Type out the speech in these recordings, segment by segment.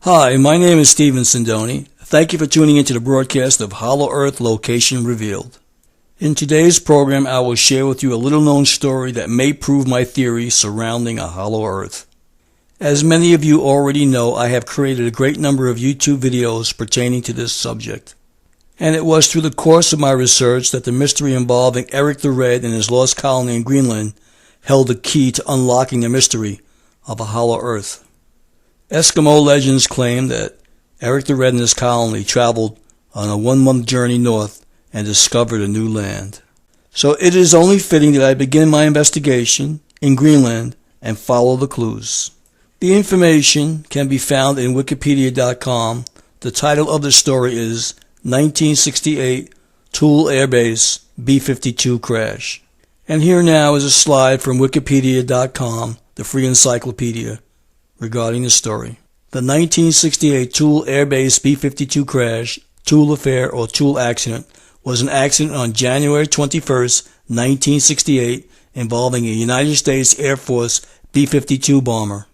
Hi, my name is Sindoni. Thank you for tuning into the broadcast of Hollow Earth Location Revealed. In today's program, I will share with you a little-known story that may prove my theory surrounding a hollow Earth. As many of you already know, I have created a great number of YouTube videos pertaining to this subject. And it was through the course of my research that the mystery involving Eric the Red and his lost colony in Greenland held the key to unlocking the mystery of a hollow Earth. Eskimo legends claim that Eric the Red and his colony traveled on a 1-month journey north and discovered a new land. So it is only fitting that I begin my investigation in Greenland and follow the clues. The information can be found in wikipedia.com. The title of the story is 1968 Tool Air Base B-52 Crash. And here now is a slide from wikipedia.com, the free encyclopedia, regarding the story. The 1968 Tool Air Base B-52 crash, Tool affair or Tool accident, was an accident on January 21st, 1968, involving a United States Air Force B-52 bomber.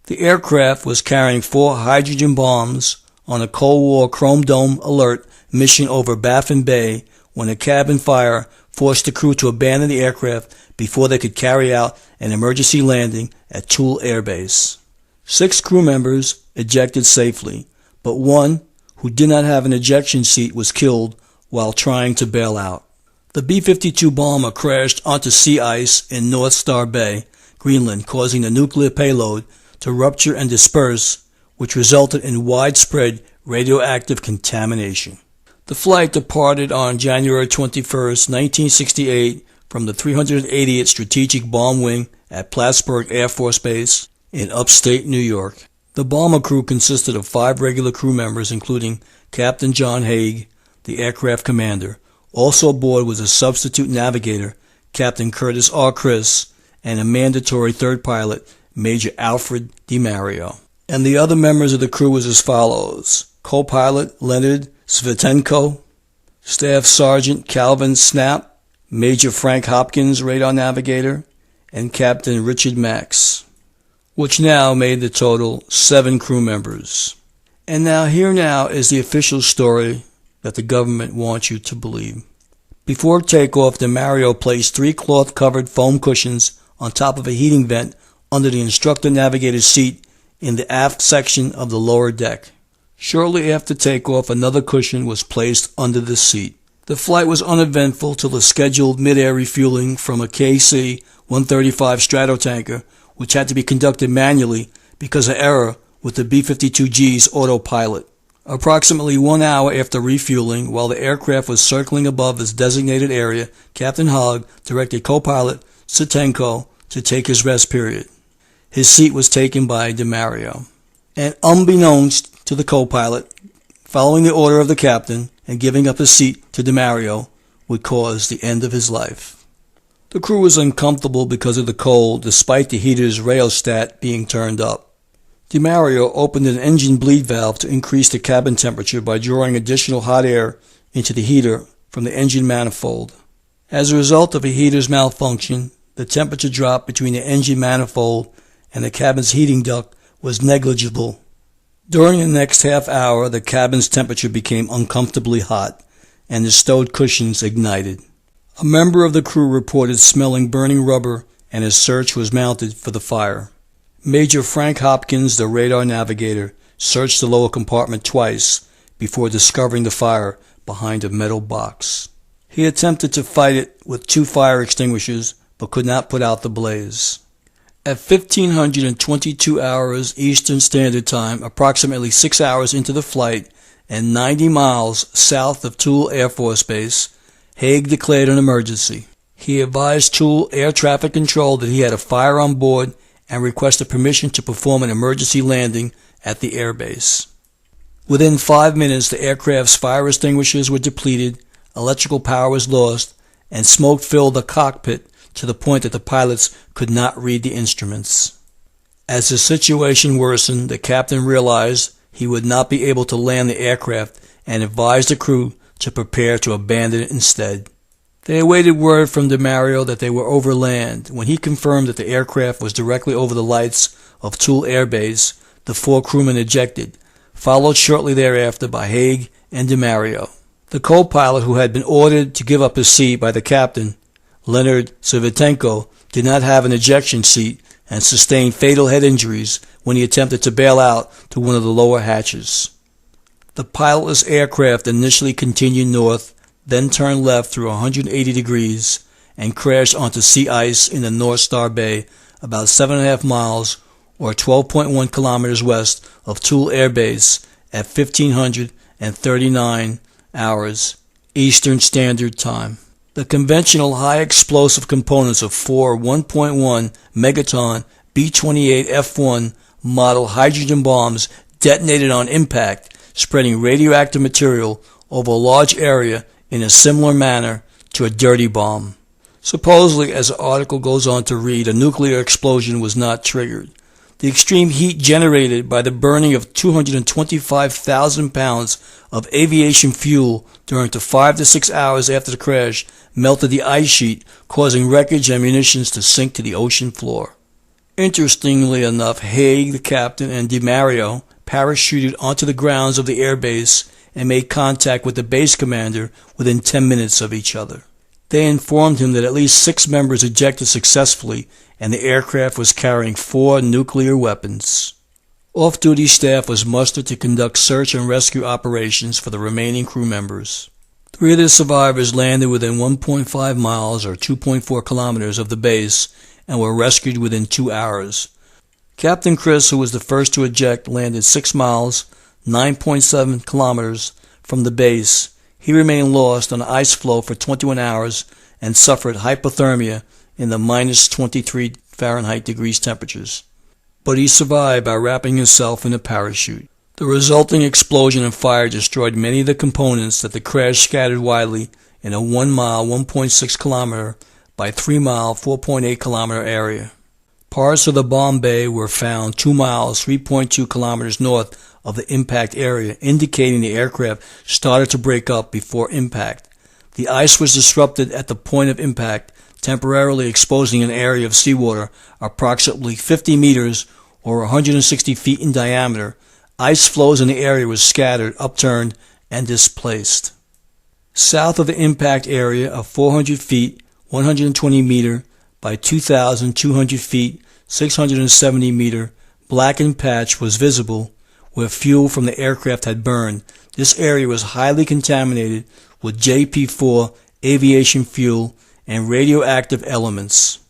The aircraft was carrying 4 hydrogen bombs on a Cold War Chrome Dome alert mission over Baffin Bay when a cabin fire forced the crew to abandon the aircraft before they could carry out an emergency landing at Tool Air Base. 6 crew members ejected safely, but one who did not have an ejection seat was killed while trying to bail out. The B-52 bomber crashed onto sea ice in North Star Bay, Greenland, causing the nuclear payload to rupture and disperse, which resulted in widespread radioactive contamination. The flight departed on January 21st, 1968 from the 380th Strategic Bomb Wing at Plattsburgh Air Force Base in upstate New York. The bomber crew consisted of 5 regular crew members, including Captain John Haig, the aircraft commander. Also aboard was a substitute navigator, Captain Curtis R. Chris, and a mandatory third pilot, Major Alfred DiMario. And the other members of the crew was as follows: co-pilot Leonard Svitenko, Staff Sergeant Calvin Snap, Major Frank Hopkins, radar navigator, and Captain Richard Max, which now made the total 7 crew members. And here is the official story that the government wants you to believe. Before takeoff, DiMario placed 3 cloth-covered foam cushions on top of a heating vent under the instructor navigator's seat in the aft section of the lower deck. Shortly after takeoff, another cushion was placed under the seat. The flight was uneventful till the scheduled mid-air refueling from a KC-135 Stratotanker, which had to be conducted manually because of error with the B-52G's autopilot. Approximately 1 hour after refueling, while the aircraft was circling above its designated area, Captain Hogg directed co-pilot Svitenko to take his rest period. His seat was taken by DiMario. And unbeknownst to the co-pilot, following the order of the captain and giving up his seat to DiMario would cause the end of his life. The crew was uncomfortable because of the cold, despite the heater's rheostat being turned up. DiMario opened an engine bleed valve to increase the cabin temperature by drawing additional hot air into the heater from the engine manifold. As a result of a heater's malfunction, the temperature drop between the engine manifold and the cabin's heating duct was negligible. During the next half hour, the cabin's temperature became uncomfortably hot, and the stowed cushions ignited. A member of the crew reported smelling burning rubber, and a search was mounted for the fire. Major Frank Hopkins, the radar navigator, searched the lower compartment twice before discovering the fire behind a metal box. He attempted to fight it with 2 fire extinguishers, but could not put out the blaze. At 1522 hours Eastern Standard Time, approximately 6 hours into the flight and 90 miles south of Tool Air Force Base, Haig declared an emergency. He advised Tool Air Traffic Control that he had a fire on board and requested permission to perform an emergency landing at the airbase. Within 5 minutes, the aircraft's fire extinguishers were depleted, electrical power was lost, and smoke filled the cockpit to the point that the pilots could not read the instruments. As the situation worsened, the captain realized he would not be able to land the aircraft and advised the crew to prepare to abandon it instead. They awaited word from DiMario that they were over land. When he confirmed that the aircraft was directly over the lights of Tool Air Base, the 4 crewmen ejected, followed shortly thereafter by Haig and DeMario. The co-pilot, who had been ordered to give up his seat by the captain, Leonard Savitenko, did not have an ejection seat and sustained fatal head injuries when he attempted to bail out to one of the lower hatches. The pilotless aircraft initially continued north, then turned left through 180 degrees and crashed onto sea ice in the North Star Bay about 7.5 miles or 12.1 kilometers west of Toul Air Base at 1539 hours Eastern Standard Time. The conventional high explosive components of four 1.1 megaton B-28F1 model hydrogen bombs detonated on impact, spreading radioactive material over a large area in a similar manner to a dirty bomb. Supposedly, as the article goes on to read, a nuclear explosion was not triggered. The extreme heat generated by the burning of 225,000 pounds of aviation fuel during the 5 to 6 hours after the crash melted the ice sheet, causing wreckage and munitions to sink to the ocean floor. Interestingly enough, Haig, the captain, and DeMario parachuted onto the grounds of the airbase and made contact with the base commander within 10 minutes of each other. They informed him that at least 6 members ejected successfully and the aircraft was carrying 4 nuclear weapons. Off-duty staff was mustered to conduct search and rescue operations for the remaining crew members. 3 of the survivors landed within 1.5 miles or 2.4 kilometers of the base and were rescued within 2 hours. Captain Chris, who was the first to eject, landed 6 miles, 9.7 kilometers from the base. He remained lost on the ice floe for 21 hours and suffered hypothermia in the minus 23 Fahrenheit degrees temperatures. But he survived by wrapping himself in a parachute. The resulting explosion and fire destroyed many of the components that the crash scattered widely in a 1 mile, 1.6 kilometer by 3 mile, 4.8 kilometer area. Parts of the bomb bay were found 2 miles, 3.2 kilometers north of the impact area, indicating the aircraft started to break up before impact. The ice was disrupted at the point of impact, temporarily exposing an area of seawater approximately 50 meters or 160 feet in diameter. Ice floes in the area were scattered, upturned, and displaced. South of the impact area of 400 feet, 120 meter by 2,200 feet, 670 meter, blackened patch was visible where fuel from the aircraft had burned. This area was highly contaminated with JP4 aviation fuel and radioactive elements.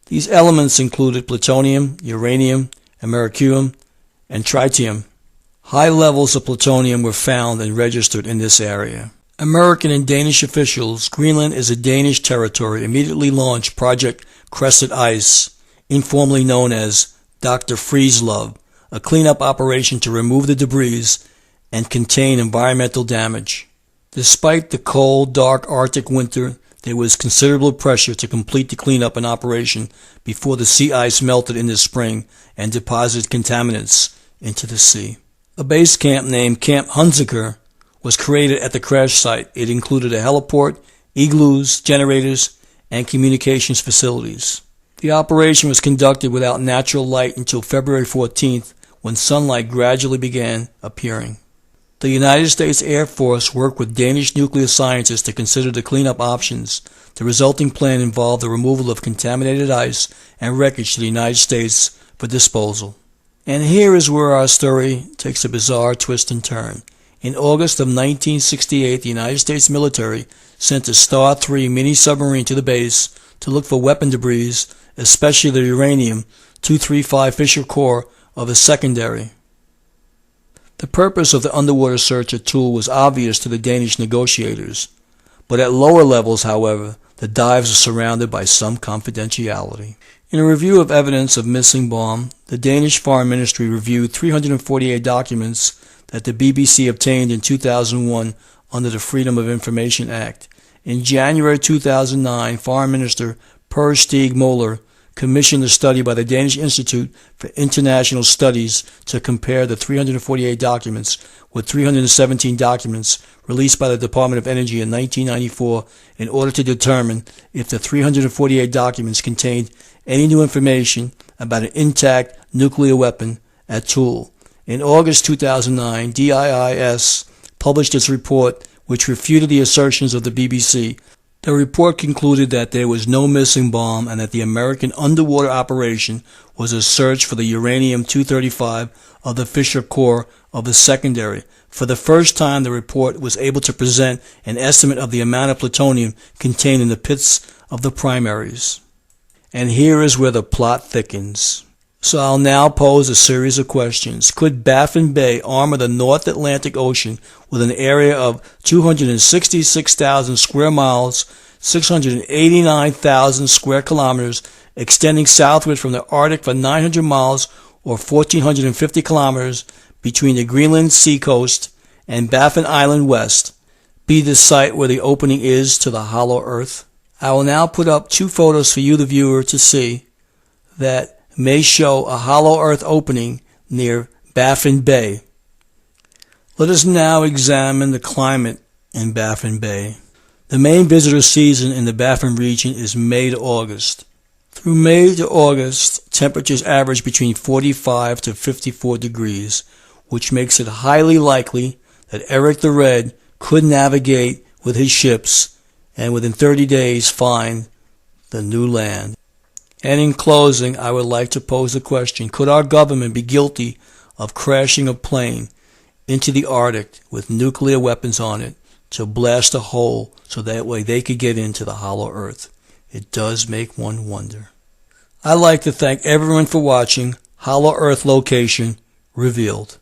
These elements included plutonium, uranium, americium, and tritium. High levels of plutonium were found and registered in this area. American and Danish officials, Greenland is a Danish territory, immediately launched Project Crested Ice, informally known as Dr. Freezelove, a cleanup operation to remove the debris and contain environmental damage. Despite the cold, dark Arctic winter, there was considerable pressure to complete the cleanup and operation before the sea ice melted in the spring and deposited contaminants into the sea. A base camp named Camp Hunziker was created at the crash site. It included a heliport, igloos, generators, and communications facilities. The operation was conducted without natural light until February 14th, when sunlight gradually began appearing. The United States Air Force worked with Danish nuclear scientists to consider the cleanup options. The resulting plan involved the removal of contaminated ice and wreckage to the United States for disposal. And here is where our story takes a bizarre twist and turn. In August of 1968, the United States military sent a Star 3 mini-submarine to the base to look for weapon debris, especially the uranium-235 fissure core of a secondary. The purpose of the underwater search at Toul was obvious to the Danish negotiators, but at lower levels, however, the dives are surrounded by some confidentiality. In a review of evidence of missing bomb, the Danish Foreign Ministry reviewed 348 documents that the BBC obtained in 2001 under the Freedom of Information Act. In January 2009, Foreign Minister Per Stig Møller commissioned a study by the Danish Institute for International Studies to compare the 348 documents with 317 documents released by the Department of Energy in 1994 in order to determine if the 348 documents contained any new information about an intact nuclear weapon at Toul. In August 2009, DIIS published its report which refuted the assertions of the BBC. The report concluded that there was no missing bomb and that the American underwater operation was a search for the uranium-235 of the fissure core of the secondary. For the first time, the report was able to present an estimate of the amount of plutonium contained in the pits of the primaries. And here is where the plot thickens. So I'll now pose a series of questions. Could Baffin Bay armor the North Atlantic Ocean with an area of 266,000 square miles, 689,000 square kilometers, extending southward from the Arctic for 900 miles or 1,450 kilometers between the Greenland seacoast and Baffin Island West, be the site where the opening is to the hollow earth? I will now put up two photos for you, the viewer, to see that may show a hollow earth opening near Baffin Bay. Let us now examine the climate in Baffin Bay. The main visitor season in the Baffin region is May to August. Through May to August, temperatures average between 45 to 54 degrees, which makes it highly likely that Eric the Red could navigate with his ships and within 30 days find the new land. And in closing, I would like to pose the question, could our government be guilty of crashing a plane into the Arctic with nuclear weapons on it to blast a hole so that way they could get into the hollow earth? It does make one wonder. I'd like to thank everyone for watching Hollow Earth Location Revealed.